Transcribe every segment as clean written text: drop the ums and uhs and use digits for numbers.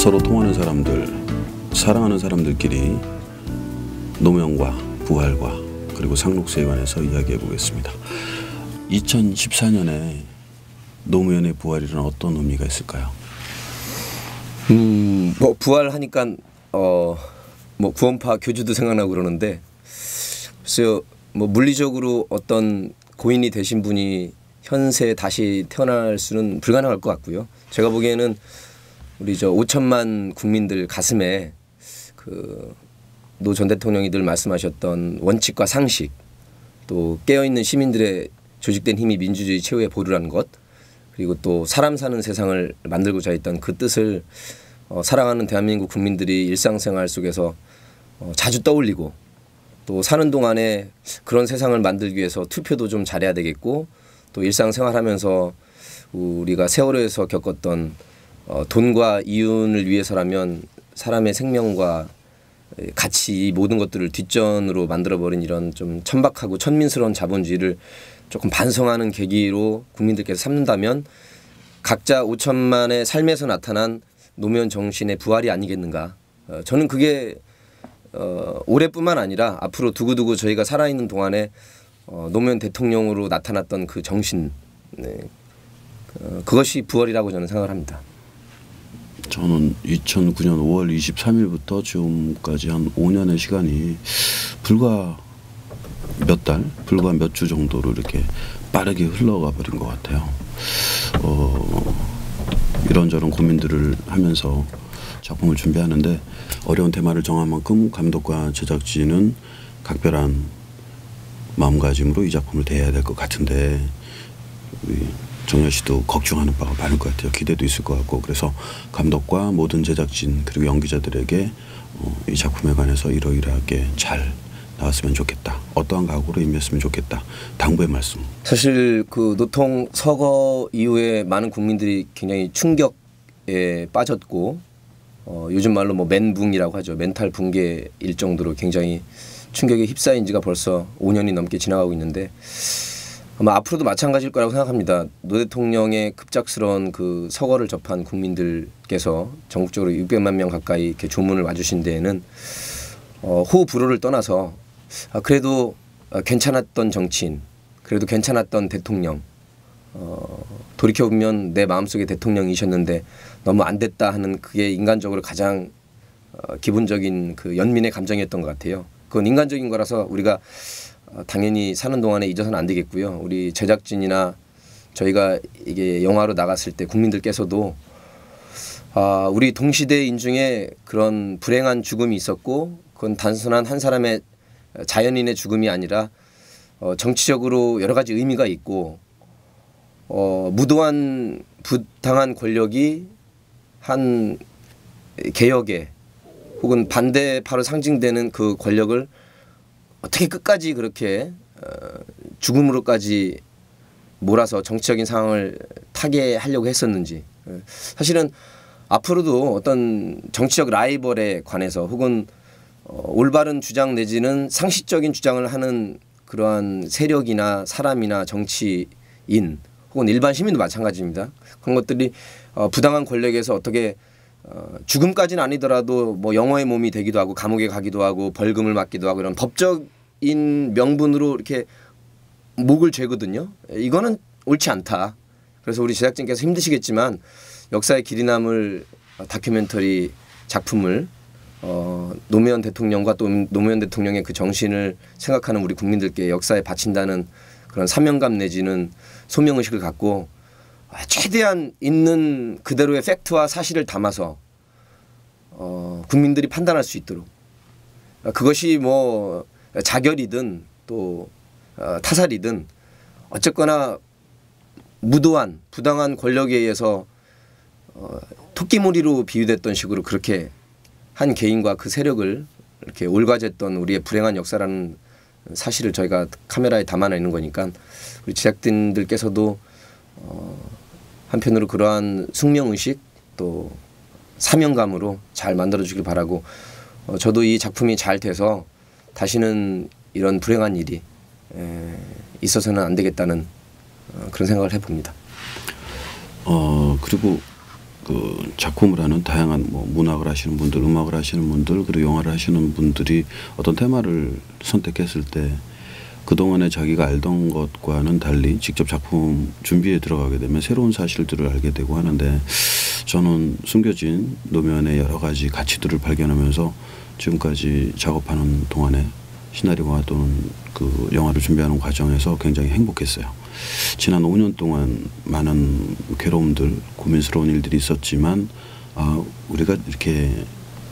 서로 통하는 사람들, 사랑하는 사람들끼리 노무현과 부활과 그리고 상록수에 관해서 이야기해 보겠습니다. 2014년에 노무현의 부활이란 어떤 의미가 있을까요? 뭐 부활하니까 뭐 구원파 교주도 생각나고 그러는데, 글쎄요, 뭐 물리적으로 어떤 고인이 되신 분이 현세에 다시 태어날 수는 불가능할 것 같고요. 제가 보기에는 우리 5천만 국민들 가슴에 그 노 전 대통령이 늘 말씀하셨던 원칙과 상식, 또 깨어있는 시민들의 조직된 힘이 민주주의 최후의 보루라는 것, 그리고 또 사람 사는 세상을 만들고자 했던 그 뜻을 사랑하는 대한민국 국민들이 일상생활 속에서 자주 떠올리고, 또 사는 동안에 그런 세상을 만들기 위해서 투표도 좀 잘해야 되겠고, 또 일상생활하면서 우리가 세월호에서 겪었던 돈과 이윤을 위해서라면 사람의 생명과 가치, 이 모든 것들을 뒷전으로 만들어버린 이런 좀 천박하고 천민스러운 자본주의를 조금 반성하는 계기로 국민들께서 삼는다면 각자 5천만의 삶에서 나타난 노무현 정신의 부활이 아니겠는가. 저는 그게 올해뿐만 아니라 앞으로 두고두고 저희가 살아있는 동안에 노무현 대통령으로 나타났던 그 정신, 그것이 부활이라고 저는 생각을 합니다. 저는 2009년 5월 23일부터 지금까지 한 5년의 시간이 불과 몇 달, 불과 몇 주 정도로 이렇게 빠르게 흘러가 버린 것 같아요. 이런저런 고민들을 하면서 작품을 준비하는데 어려운 테마를 정한 만큼 감독과 제작진은 각별한 마음가짐으로 이 작품을 대해야 될 것 같은데, 정열 씨도 걱정하는 바가 많을 것 같아요. 기대도 있을 것 같고, 그래서 감독과 모든 제작진 그리고 연기자들에게 이 작품에 관해서 이러이러하게 잘 나왔으면 좋겠다, 어떠한 각오로 임했으면 좋겠다, 당부의 말씀. 사실 그 노통 서거 이후에 많은 국민들이 굉장히 충격에 빠졌고, 요즘 말로 뭐 멘붕이라고 하죠. 멘탈 붕괴일 정도로 굉장히 충격에 휩싸인 지가 벌써 5년이 넘게 지나가고 있는데, 아마 앞으로도 마찬가지일 거라고 생각합니다. 노 대통령의 급작스러운 그 서거를 접한 국민들께서 전국적으로 600만 명 가까이 이렇게 조문을 와주신 데에는 호우 불호를 떠나서 그래도 괜찮았던 정치인, 그래도 괜찮았던 대통령, 돌이켜보면 내 마음속에 대통령이셨는데 너무 안 됐다 하는, 그게 인간적으로 가장 기본적인 그 연민의 감정이었던 것 같아요. 그건 인간적인 거라서 우리가 당연히 사는 동안에 잊어서는 안 되겠고요. 우리 제작진이나 저희가 이게 영화로 나갔을 때 국민들께서도 우리 동시대인 중에 그런 불행한 죽음이 있었고, 그건 단순한 한 사람의 자연인의 죽음이 아니라 정치적으로 여러 가지 의미가 있고, 무도한 부당한 권력이 한 개혁에 혹은 반대파로 상징되는 그 권력을 어떻게 끝까지 그렇게 죽음으로까지 몰아서 정치적인 상황을 타게 하려고 했었는지. 사실은 앞으로도 어떤 정치적 라이벌에 관해서 혹은 올바른 주장 내지는 상식적인 주장을 하는 그러한 세력이나 사람이나 정치인 혹은 일반 시민도 마찬가지입니다. 그런 것들이 부당한 권력에서 어떻게 죽음까지는 아니더라도 뭐 영어의 몸이 되기도 하고 감옥에 가기도 하고 벌금을 맞기도 하고 이런 법적인 명분으로 이렇게 목을 죄거든요. 이거는 옳지 않다. 그래서 우리 제작진께서 힘드시겠지만 역사의 길이 남을 다큐멘터리 작품을 노무현 대통령과 또 노무현 대통령의 그 정신을 생각하는 우리 국민들께 역사에 바친다는 그런 사명감 내지는 소명의식을 갖고 최대한 있는 그대로의 팩트와 사실을 담아서 국민들이 판단할 수 있도록, 그것이 뭐 자결이든 또 타살이든 어쨌거나 무도한 부당한 권력에 의해서 토끼몰이로 비유됐던 식으로 그렇게 한 개인과 그 세력을 이렇게 올가졌던 우리의 불행한 역사라는 사실을 저희가 카메라에 담아내는 거니까 우리 제작진들께서도 한편으로 그러한 숙명의식 또 사명감으로 잘 만들어주길 바라고, 저도 이 작품이 잘 돼서 다시는 이런 불행한 일이 있어서는 안 되겠다는 그런 생각을 해봅니다. 그리고 그 작품을 하는 다양한 뭐 문학을 하시는 분들, 음악을 하시는 분들, 그리고 영화를 하시는 분들이 어떤 테마를 선택했을 때 그동안에 자기가 알던 것과는 달리 직접 작품 준비에 들어가게 되면 새로운 사실들을 알게 되고 하는데, 저는 숨겨진 노면의 여러 가지 가치들을 발견하면서 지금까지 작업하는 동안에 시나리오와 또는 그 영화를 준비하는 과정에서 굉장히 행복했어요. 지난 5년 동안 많은 괴로움들, 고민스러운 일들이 있었지만 우리가 이렇게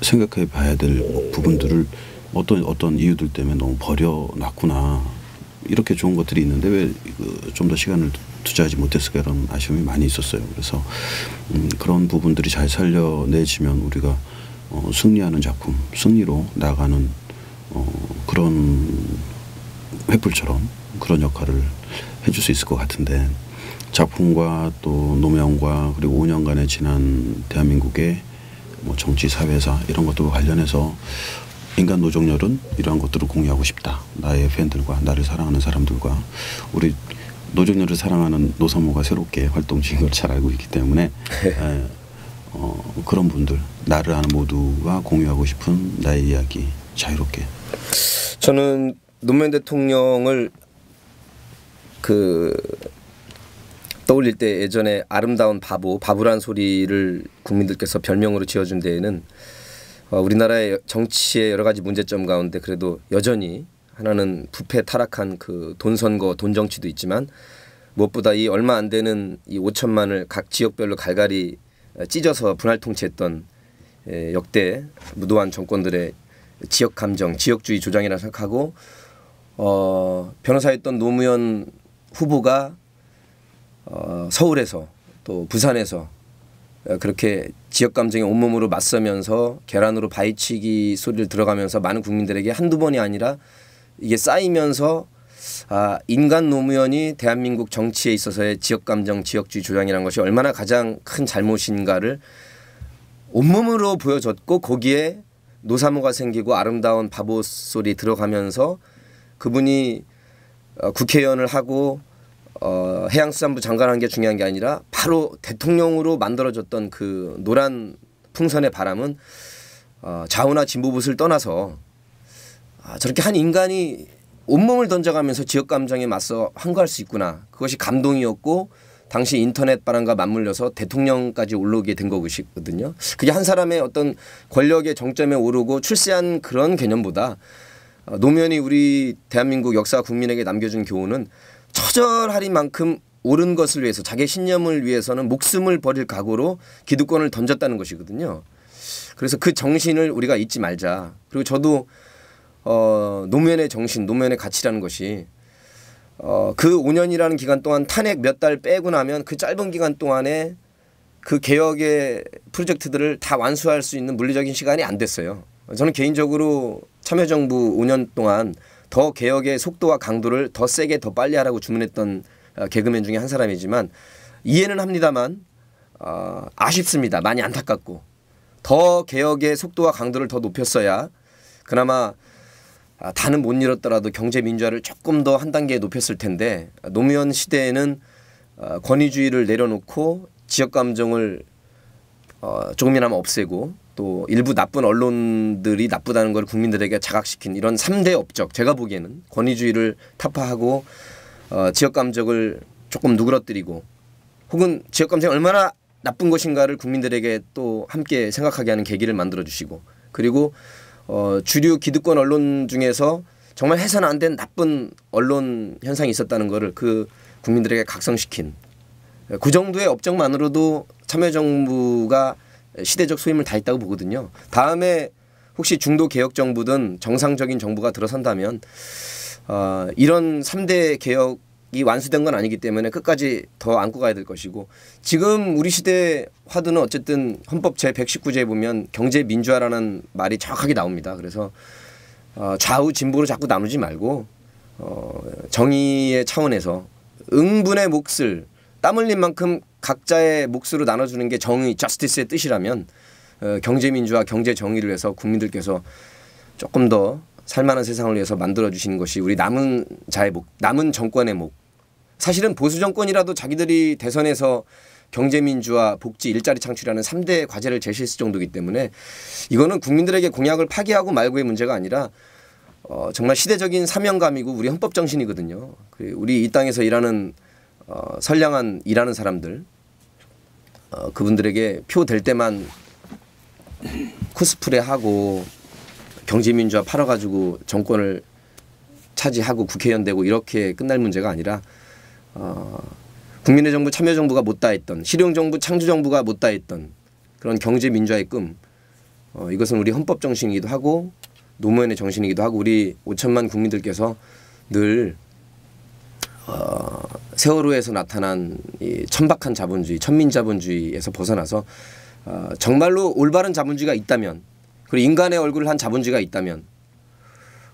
생각해 봐야 될 부분들을 어떤 이유들 때문에 너무 버려놨구나. 이렇게 좋은 것들이 있는데 왜 좀 더 시간을 투자하지 못했을까, 이런 아쉬움이 많이 있었어요. 그래서 그런 부분들이 잘 살려내지면 우리가 승리하는 작품, 승리로 나가는 그런 횃불처럼 그런 역할을 해줄 수 있을 것 같은데, 작품과 또 노무현과 그리고 5년간의 지난 대한민국의 뭐 정치, 사회사 이런 것들과 관련해서 인간 노정열은 이러한 것들을 공유하고 싶다. 나의 팬들과 나를 사랑하는 사람들과, 우리 노정열을 사랑하는 노사모가 새롭게 활동 중인 걸 잘 알고 있기 때문에 그런 분들, 나를 아는 모두가 공유하고 싶은 나의 이야기 자유롭게. 저는 노무현 대통령을 떠올릴 때 예전에 아름다운 바보란 소리를 국민들께서 별명으로 지어준 데에는 우리나라의 정치의 여러 가지 문제점 가운데 그래도 여전히 하나는 부패 타락한 그 돈 선거, 돈 정치도 있지만, 무엇보다 이 얼마 안 되는 이 5천만을 각 지역별로 갈갈이 찢어서 분할 통치했던 역대 무도한 정권들의 지역 감정, 지역주의 조장이라 생각하고, 변호사였던 노무현 후보가 서울에서 또 부산에서 그렇게 지역 감정에 온몸으로 맞서면서 계란으로 바위치기 소리를 들어가면서 많은 국민들에게 한두 번이 아니라 이게 쌓이면서 인간 노무현이 대한민국 정치에 있어서의 지역 감정, 지역주의 조장이라는 것이 얼마나 가장 큰 잘못인가를 온몸으로 보여줬고, 거기에 노사모가 생기고 아름다운 바보 소리 들어가면서 그분이 국회의원을 하고 해양수산부 장관한 게 중요한 게 아니라 바로 대통령으로 만들어졌던 그 노란 풍선의 바람은 좌우나 진보봇을 떠나서 저렇게 한 인간이 온몸을 던져가면서 지역 감정에 맞서 항거할 수 있구나. 그것이 감동이었고, 당시 인터넷 바람과 맞물려서 대통령까지 올라오게 된 것이거든요. 그게 한 사람의 어떤 권력의 정점에 오르고 출세한 그런 개념보다 노무현이 우리 대한민국 역사 국민에게 남겨준 교훈은 처절할 만큼 옳은 것을 위해서, 자기 신념을 위해서는 목숨을 버릴 각오로 기득권을 던졌다는 것이거든요. 그래서 그 정신을 우리가 잊지 말자. 그리고 저도 노무현의 정신, 노무현의 가치라는 것이 그 5년이라는 기간 동안 탄핵 몇 달 빼고 나면 그 짧은 기간 동안에 그 개혁의 프로젝트들을 다 완수할 수 있는 물리적인 시간이 안 됐어요. 저는 개인적으로 참여정부 5년 동안 더 개혁의 속도와 강도를 더 세게 더 빨리 하라고 주문했던 개그맨 중에 한 사람이지만, 이해는 합니다만 아쉽습니다. 많이 안타깝고, 더 개혁의 속도와 강도를 더 높였어야 그나마 다는 못 이뤘더라도 경제 민주화를 조금 더 한 단계 높였을 텐데, 노무현 시대에는 권위주의를 내려놓고 지역 감정을 조금이나마 없애고, 또 일부 나쁜 언론들이 나쁘다는 걸 국민들에게 자각시킨 이런 3대 업적, 제가 보기에는 권위주의를 타파하고 지역 감정을 조금 누그러뜨리고, 혹은 지역 감정이 얼마나 나쁜 것인가를 국민들에게 또 함께 생각하게 하는 계기를 만들어 주시고, 그리고 주류 기득권 언론 중에서 정말 해서는 안 된 나쁜 언론 현상이 있었다는 거를 그 국민들에게 각성시킨, 그 정도의 업적만으로도 참여정부가 시대적 소임을 다했다고 보거든요. 다음에 혹시 중도 개혁 정부든 정상적인 정부가 들어선다면 이런 3대 개혁이 완수된 건 아니기 때문에 끝까지 더 안고 가야 될 것이고, 지금 우리 시대 화두는 어쨌든 헌법 제119조에 보면 경제 민주화라는 말이 정확하게 나옵니다. 그래서 좌우 진보로 자꾸 나누지 말고 정의의 차원에서 응분의 몫을 땀 흘린 만큼 각자의 몫으로 나눠주는 게 정의, 저스티스의 뜻이라면 경제 민주화, 경제 정의를 위해서 국민들께서 조금 더 살만한 세상을 위해서 만들어주시는 것이 우리 남은 자의 몫, 남은 정권의 몫. 사실은 보수 정권이라도 자기들이 대선에서 경제민주화, 복지, 일자리 창출이라는 3대 과제를 제시했을 정도이기 때문에 이거는 국민들에게 공약을 파기하고 말고의 문제가 아니라 정말 시대적인 사명감이고 우리 헌법 정신이거든요. 우리 이 땅에서 일하는 선량한 일하는 사람들, 그분들에게 표 될 때만 코스프레하고 경제민주화 팔아가지고 정권을 차지하고 국회의원 되고 이렇게 끝날 문제가 아니라 국민의 정부, 참여정부가 못다했던, 실용정부, 창조정부가 못다했던 그런 경제민주화의 꿈, 이것은 우리 헌법 정신이기도 하고 노무현의 정신이기도 하고 우리 5천만 국민들께서 늘 세월호에서 나타난 이 천박한 자본주의, 천민자본주의에서 벗어나서 정말로 올바른 자본주의가 있다면, 그리고 인간의 얼굴을 한 자본주의가 있다면,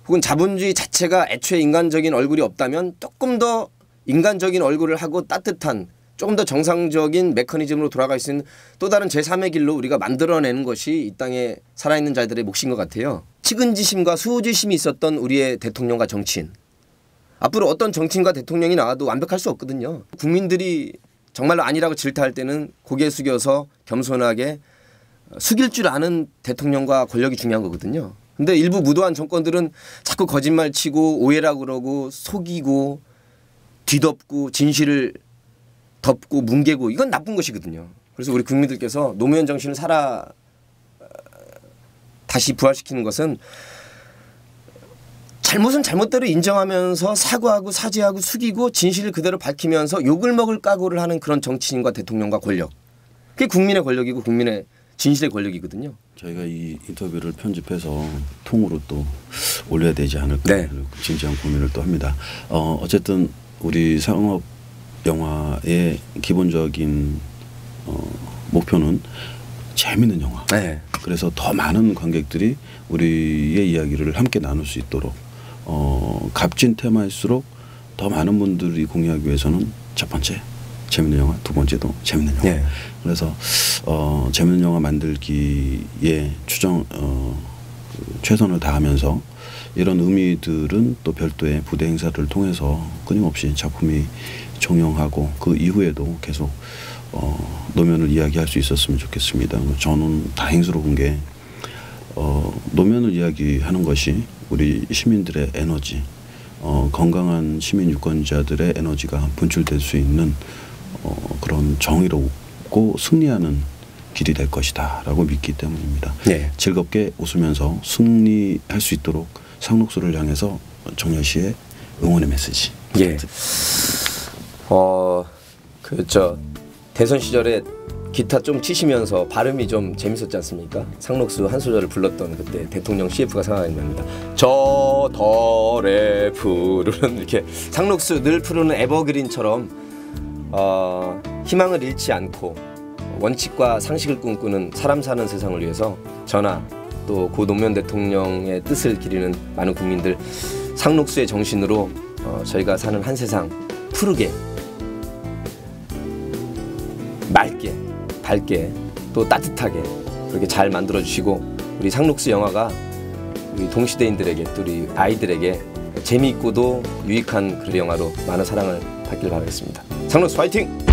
혹은 자본주의 자체가 애초에 인간적인 얼굴이 없다면 조금 더 인간적인 얼굴을 하고 따뜻한 조금 더 정상적인 메커니즘으로 돌아갈 수 있는 또 다른 제3의 길로 우리가 만들어내는 것이 이 땅에 살아있는 자들의 몫인 것 같아요. 측은지심과 수호지심이 있었던 우리의 대통령과 정치인, 앞으로 어떤 정치인과 대통령이 나와도 완벽할 수 없거든요. 국민들이 정말로 아니라고 질타할 때는 고개 숙여서 겸손하게 숙일 줄 아는 대통령과 권력이 중요한 거거든요. 근데 일부 무도한 정권들은 자꾸 거짓말 치고 오해라고 그러고 속이고 뒤덮고 진실을 덮고 뭉개고, 이건 나쁜 것이거든요. 그래서 우리 국민들께서 노무현 정신을 다시 부활시키는 것은 잘못은 잘못대로 인정하면서 사과하고 사죄하고 숙이고 진실을 그대로 밝히면서 욕을 먹을 각오를 하는 그런 정치인과 대통령과 권력, 그게 국민의 권력이고 국민의 진실의 권력이거든요. 저희가 이 인터뷰를 편집해서 통으로 또 올려야 되지 않을까, 네. 진지한 고민을 또 합니다. 어쨌든 우리 상업 영화의 기본적인 목표는 재미있는 영화. 네. 그래서 더 많은 관객들이 우리의 이야기를 함께 나눌 수 있도록 값진 테마일수록 더 많은 분들이 공유하기 위해서는 첫 번째 재밌는 영화, 두 번째도 재밌는 영화. 네. 그래서 재밌는 영화 만들기에 최선을 다하면서 이런 의미들은 또 별도의 부대 행사를 통해서 끊임없이 작품이 종영하고 그 이후에도 계속 노면을 이야기할 수 있었으면 좋겠습니다. 저는 다행스러운 게 노면을 이야기하는 것이 우리 시민들의 에너지, 건강한 시민 유권자들의 에너지가 분출될 수 있는 그런 정의롭고 승리하는 길이 될 것이다 라고 믿기 때문입니다. 네. 즐겁게 웃으면서 승리할 수 있도록 상록수를 향해서 정여시의 응원의 메시지. 예. 대선 시절에 기타 좀 치시면서 발음이 좀 재밌었지 않습니까? 상록수 한 소절을 불렀던 그때 대통령 CF가 생각이 납니다. 저 덜에 푸르는, 이렇게 상록수 늘 푸르는 에버그린처럼 희망을 잃지 않고 원칙과 상식을 꿈꾸는 사람 사는 세상을 위해서 저나 또 고 노무현 대통령의 뜻을 기리는 많은 국민들, 상록수의 정신으로 저희가 사는 한 세상 푸르게, 맑게, 밝게, 또 따뜻하게 그렇게 잘 만들어주시고, 우리 상록수 영화가 우리 동시대인들에게 또 우리 아이들에게 재미있고도 유익한 그런 영화로 많은 사랑을 받길 바라겠습니다. 상록수 화이팅!